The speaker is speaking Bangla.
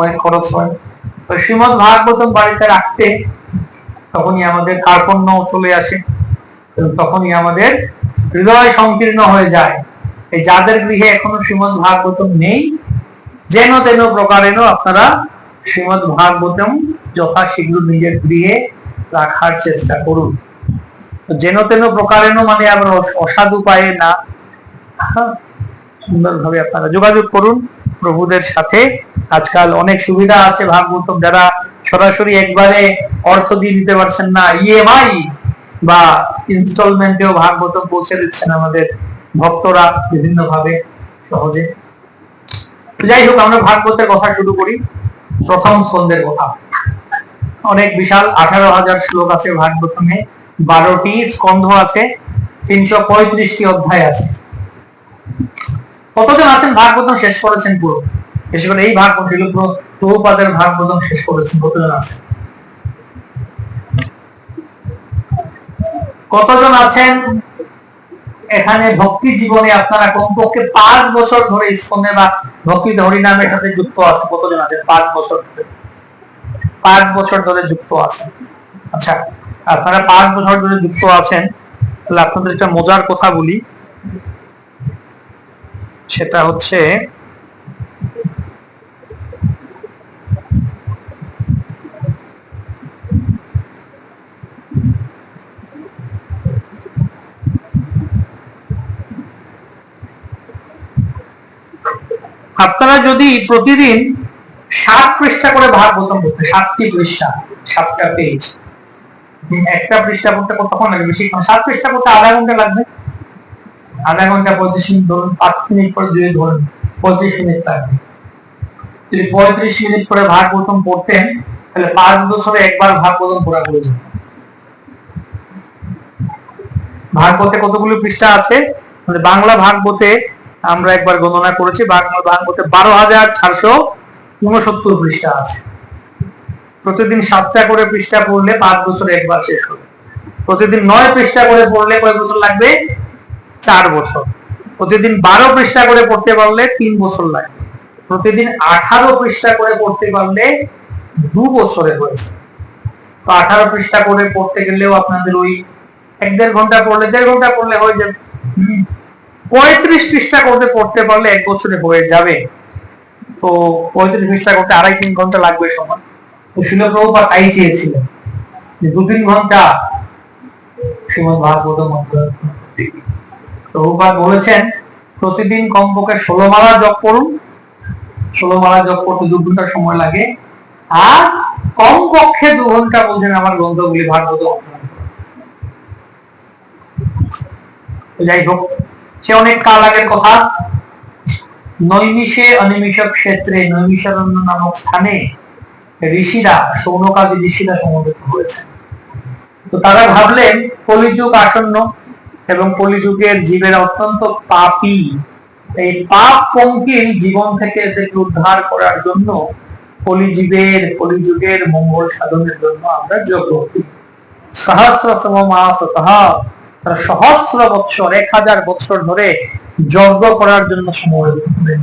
অনেক খরচ হয়। তো শ্রীমদ ভাগবতম বাড়িতে রাখতে তখনই আমাদের কার্পণ্য চলে আসে, তখনই আমাদের হৃদয় সংকীর্ণ হয়ে যায়। এই যাদের গৃহে এখনো শ্রীমদ ভাগবতম নেই, যেন তেন প্রকারেণ আপনারা শ্রীমদ ভাগবতম যথাশীঘ্র নিজের গৃহে রাখার চেষ্টা করুন। যেন তেন প্রকারেণ মানে আমরা অসাধু পায়ে না, সুন্দরভাবে আপনারা যোগাযোগ করুন প্রভুদের সাথে। আজকাল অনেক সুবিধা আছে ভাগবতম, যারা সরাসরি একবারে অর্থ দিয়ে দিতে পারছেন না, ইএমআই বা ইনস্টলমেন্টেও ভাগবতম পৌঁছে দিচ্ছেন আমাদের ভক্তরা বিভিন্ন ভাবে সহজে। যাই হোক, আমরা ভাগবতের কথা শুরু করি। প্রথম স্কন্ধের কথা। অনেক বিশাল, 18,000 শ্লোক আছে ভাগবতমে, 12টি স্কন্ধ আছে, 335টি অধ্যায় আছে। কতজন আছেন ভাগবতম শেষ করেছেন পুরো? বিশেষ করে এই ভাগবত প্রভুপাদের ভাগবতম শেষ করেছেন কতজন আছেন? কতজন আছেন এখানে ভক্তি জীবনে আপনারা কমপক্ষে 5 বছর ধরে স্কন্ধে বা ভক্তি হরিনামের সাথে যুক্ত আছেন? কতজন আছেন 5 বছর ধরে? 5 বছর ধরে যুক্ত আছেন। আচ্ছা, আপনারা 5 বছর ধরে যুক্ত আছেন, তাহলে আপনাদের একটা মজার কথা বলি। সেটা হচ্ছে আপনারা যদি প্রতিদিন 7 পৃষ্ঠা করে ভাগবতম পড়তে, 7টি পৃষ্ঠা, 7টা পেজ, একটা পৃষ্ঠা পড়তে কতক্ষণ লাগবে? বেশিক্ষণ, 7 পৃষ্ঠা পড়তে আধা ঘন্টা লাগবে। আধা ঘন্টা 35 মিনিট ধরুন, 5 মিনিট করে দিয়ে ধরুন 35 মিনিট লাগবে। যদি 35 মিনিট করে ভাগবতম পড়তেন, তাহলে 5 বছরে একবার ভাগবতম পড়া হয়ে যেত। ভাগবতে কতগুলো পৃষ্ঠা আছে? মানে বাংলা ভাগবতে আমরা একবার গণনা করেছি, ভাগবতে 12,469 পৃষ্ঠা আছে। প্রতিদিন 7টা করে পৃষ্ঠা পড়লে 5 বছরে একবার শেষ হবে। প্রতিদিন 9 পৃষ্ঠা করে পড়লে কয় বছর লাগবে? 4 বছর। প্রতিদিন 12 পৃষ্ঠা করে পড়তে পারলে 3 বছর লাগবে। প্রতিদিন 18 পৃষ্ঠা করে পড়তে পারলে 2 বছরে হয়েছে। তো 18 পৃষ্ঠা করে পড়তে গেলেও আপনাদের ওই 1-1.5 ঘন্টা পড়লে, 1.5 ঘন্টা পড়লে হয়ে যাবে। 35 পৃষ্ঠা করতে পড়তে পারলে 1 বছরে হয়ে যাবে। তো 35 পৃষ্ঠা করতে 2.5-3 ঘন্টা লাগবে সময়। তো শিল প্রভুপাদ তাই চেয়েছিলেন যে 2-3 ঘন্টা শ্রীমদ ভাগবতম প্রভুপাদ বলেছেন প্রতিদিন কমপক্ষে 16 মালা জপ করুন। 16 মালা জপ করতে 2 ঘন্টা সময় লাগে, আর কমপক্ষে 2 ঘন্টা বলছেন আমার গ্রন্থগুলি ভাগবত অধ্যয়ন করুন। যাই হোক, সে অনেক কাল আগের কথা। নৈমিষে অনিমিষ ক্ষেত্রে নৈমিষারণ্য নামক স্থানে ঋষিরা, শৌনকাদি ঋষিরা সমবেত হয়েছে। তো তারা ভাবলেন কলিযুগ আসন্ন এবং কলিযুগের জীবের অত্যন্ত পাপী, এই পাপ পঙ্কিল জীবন থেকে এদেরকে উদ্ধার করার জন্য কলিযুগের মঙ্গল সাধনের জন্য আমরা যজ্ঞ করি। সহস্রতম মাসতঃ, তারা সহস্র বৎসর, 1000 বৎসর ধরে যজ্ঞ করার জন্য সমবেত হলেন।